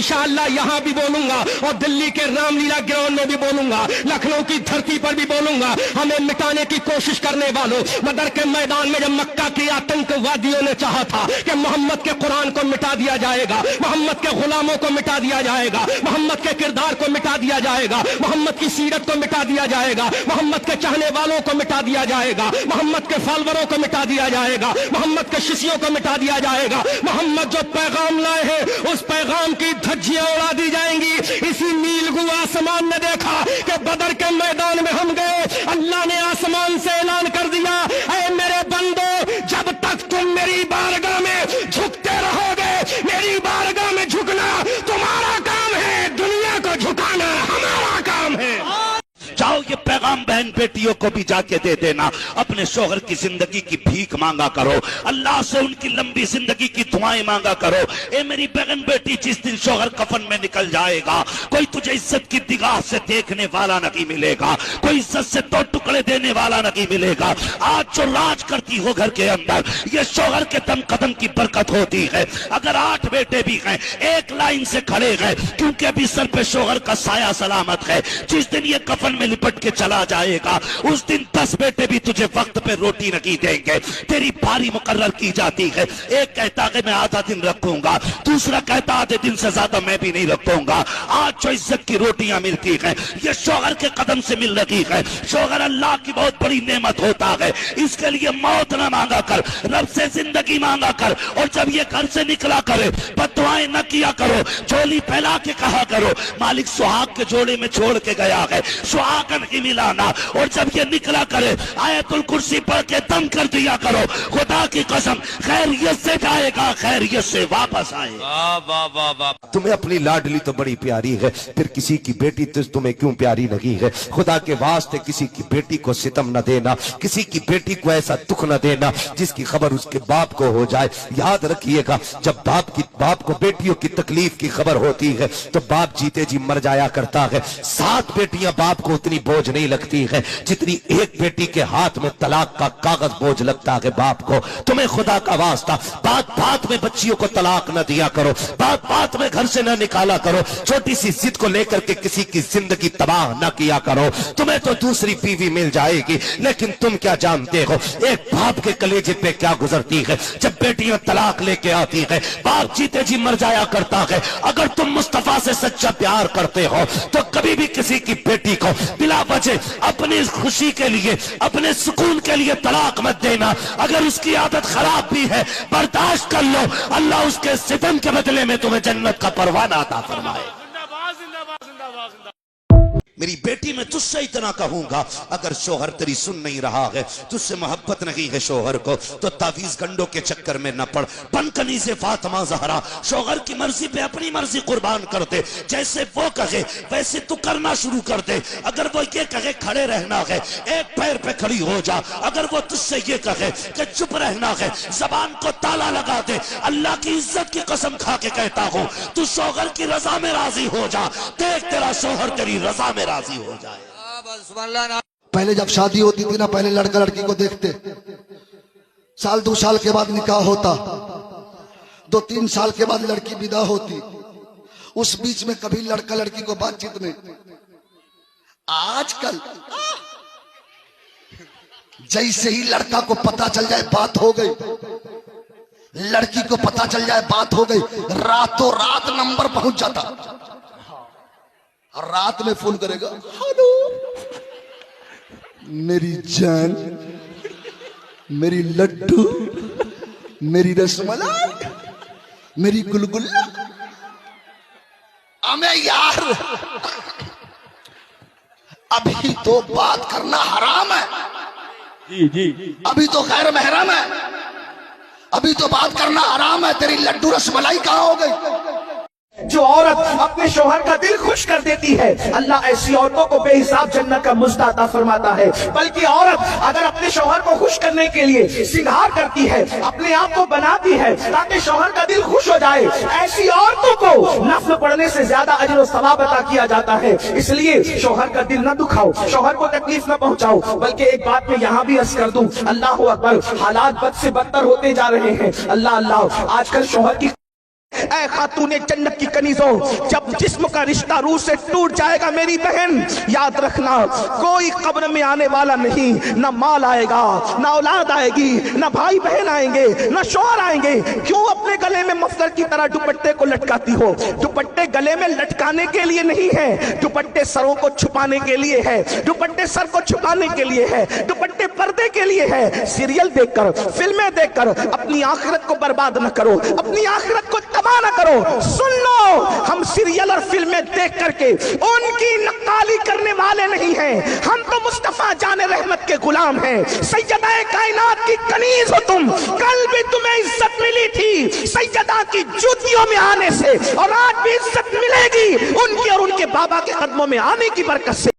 इंशाअल्लाह यहाँ भी बोलूंगा और दिल्ली के रामलीला ग्राउंड में भी बोलूंगा, लखनऊ की धरती पर भी बोलूंगा। हमें मिटाने की कोशिश करने वालों, बदर के मैदान में जब मक्का के आतंकवादियों ने चाहा था कि मोहम्मद के कुरान को मिटा दिया जाएगा, मोहम्मद के गुलामों को मिटा दिया जाएगा, मोहम्मद के किरदार को मिटा दिया जाएगा, मोहम्मद की सीरत को मिटा दिया जाएगा, मोहम्मद के चाहने वालों को मिटा दिया जाएगा, मोहम्मद के फॉलोअरों को मिटा दिया जाएगा, मोहम्मद के शिष्यों को मिटा दिया जाएगा, मोहम्मद जो पैगाम लाए हैं उस पैगाम की धज्जियां उड़ा दी जाएंगी। इसी नीलगु आसमान ने देखा कि बदर के मैदान में हम गए, अल्लाह ने आसमान से ऐलान कर दिया, ऐ मेरे बंदो, जब तक तुम मेरी बारगाह में झुकते रहोगे, मेरी बारगाह में झुकना तुम्हारा काम है, दुनिया को झुकाना हमारा काम है। जाओ ये पैगाम बहन बेटियों को भी जाके दे देना, अपने शोहर की जिंदगी की भीख मांगा करो, अल्लाह से उनकी लंबी जिंदगी की दुआएं मांगा करो। ए मेरी बहन बेटी, जिस दिन शोहर कफन में निकल जाएगा, कोई तुझे इज्जत की निगाह से देखने वाला नहीं मिलेगा, कोई इज्जत से दो टुकड़े देने वाला नहीं मिलेगा। आज जो राज करती हो घर के अंदर, ये शोहर के दम कदम की बरकत होती है। अगर 8 बेटे भी हैं, एक लाइन से खड़े हैं, क्योंकि अभी सर पे शोहर का साया सलामत है। जिस दिन ये कफन में लिपट के चला जाएगा, उस दिन 10 बेटे भी तुझे वक्त पे रोटी नहीं देंगे, तेरी बारी मुकर्रर की जाती है। एक कहता है मैं आधा दिन रखूंगा, दूसरा कहता आधे दिन से ज्यादा मैं भी नहीं रखूंगा। आज जो इज्जत की रोटियां मिलती हैं, ये शोहर के कदम से मिल रही है। शोहर अल्लाह की बहुत बड़ी नेमत होता है, इसके लिए मौत न मांगा कर, रब से जिंदगी मांगा कर। और जब ये घर से निकला करे, बददुआएं न किया करो, झोली फैला के कहा करो, मालिक सुहाग के जोड़े में छोड़ के गया है, सुहाग नहीं मिलाना। और जब ये निकला करे, आयतुल कुर्सी पढ़ के दम कर दिया करो, खुदा की कसम खैरियत से जाएगा, खैरियत से वापस आएगा। तुम्हें अपनी लाडली तो बड़ी प्यारी है, फिर किसी की बेटी तो तुम्हें क्यों प्यारी नहीं है? खुदा के वास्ते किसी की बेटी को सितम न देना, किसी की बेटी को ऐसा दुख न देना जिसकी खबर उसके बाप को हो जाए। याद रखिएगा, जब बाप को बेटियों की तकलीफ की खबर होती है तो बाप जीते जी मर जाया करता है। 7 बेटियां बाप को उतनी बोझ नहीं लगती है जितनी एक बेटी के हाथ में तलाक का कागज बोझ लगता है बाप को। तुम्हें खुदा का वास्ता बात में बच्चियों को तलाक न दिया करो, बात में घर से न निकाला करो, छोटी सी जिद को लेकर के किसी की जिंदगी तबाह न किया करो। तुम्हें तो दूसरी बीवी मिल जाएगी, लेकिन तुम क्या जानते हो एक बाप के कलेजे पे क्या गुजरती है जब बेटियां तलाक लेके आती है। बाप जीते जी मर जाया करता है। अगर तुम मुस्तफा से सच्चा प्यार करते हो तो कभी भी किसी की बेटी को बिला वजह अपनी खुशी के लिए, अपने सुकून के लिए तलाक मत देना। अगर उसकी आदत खराब भी है, बर्दाश्त कर लो, अल्लाह उसके सितम के बदले में तुम्हें जन्नत का परवाना अता फरमाए। मेरी बेटी, मैं तुझसे इतना कहूंगा, अगर शोहर तेरी सुन नहीं रहा है, तुझसे मोहब्बत नहीं है शोहर को, तो तावीज गंडों के चक्कर में न पड़। बनकनी से फातिमा ज़हरा शोहर की मर्जी पे अपनी मर्जी कुर्बान कर दे, जैसे वो कहे वैसे तू करना शुरू कर दे। अगर वो ये कहे खड़े रहना है, एक पैर पे खड़ी हो जा। अगर वो तुझसे ये कहे कि चुप रहना है, जबान को ताला लगा दे। अल्लाह की इज्जत की कसम खा के कहता हूं, तू शोहर की रजा में राजी हो जा, देख तेरा शोहर तेरी रजा में राजी हो जाए। पहले जब शादी होती थी ना, पहले लड़का लड़की को देखते, साल 2 साल के बाद निकाह होता, 2-3 साल के बाद लड़की विदा होती, उस बीच में कभी लड़का लड़की को बातचीत नहीं। आजकल जैसे ही लड़का को पता चल जाए बात हो गई, लड़की को पता चल जाए बात हो गई, रातों रात नंबर पहुंच जाता और रात में फोन करेगा, हेलो मेरी जान, मेरी लड्डू, मेरी रसमलाई, मेरी गुलगुल्ला। हमें यार अभी तो बात करना हराम है, जी अभी तो गैर महरम है, अभी तो बात करना हराम है। तेरी लड्डू रसमलाई कहाँ हो गई? जो औरत अपने शौहर का दिल खुश कर देती है, अल्लाह ऐसी औरतों को बेहिसाब जन्नत का मुफ्त अता फरमाता है। बल्कि औरत अगर अपने शौहर को खुश करने के लिए सिंगार करती है, अपने आप को बनाती है ताकि शौहर का दिल खुश हो जाए, ऐसी औरतों को नफ्ल पढ़ने से ज्यादा अजर और सवाब अता किया जाता है। इसलिए शौहर का दिल न दुखाओ, शौहर को तकलीफ न पहुंचाओ। बल्कि एक बात मैं यहाँ भी अर्ज कर दूं, अल्लाह अकबर, हालात बद से बदतर होते जा रहे हैं। अल्लाह अल्लाह, आजकल शौहर की اے خاتون جنت کی کنیزوں، جب جسم کا رشتہ روح سے ٹوٹ جائے گا میری بہن، یاد رکھنا کوئی قبر میں آنے والا نہیں، نہ مال آئے گا، نہ اولاد آئے گی، نہ بھائی بہن آئیں گے، نہ شوہر آئیں گے۔ کیوں اپنے گلے میں مفلر کی طرح دوپٹے کو لٹکاتی ہو؟ دوپٹے گلے میں لٹکانے کے لیے نہیں ہے، دوپٹے سروں کو چھپانے کے لیے ہے، دوپٹے سر کو چھپانے کے لیے ہے، دوپٹے پردے کے لیے ہے۔ سیریل دیکھ کر، فلمیں دیکھ کر اپنی آخرت کو برباد نہ کرو، اپنی آخرت کو تباہ نہ کرو۔ سن لو، ہم سیریل اور فلمیں دیکھ کر کے ان کی نقالی کرنے والے نہیں ہیں، ہم تو مصطفیٰ جان رحمت کے غلام ہیں۔ سیدہ کائنات کی کنیز ہو تم، کل بھی تمہیں عزت ملی تھی سیدہ کی جوتیوں میں آنے سے، اور آج بھی عزت ملے گی ان کی اور ان کے بابا کے قدموں میں آنے کی برکت سے۔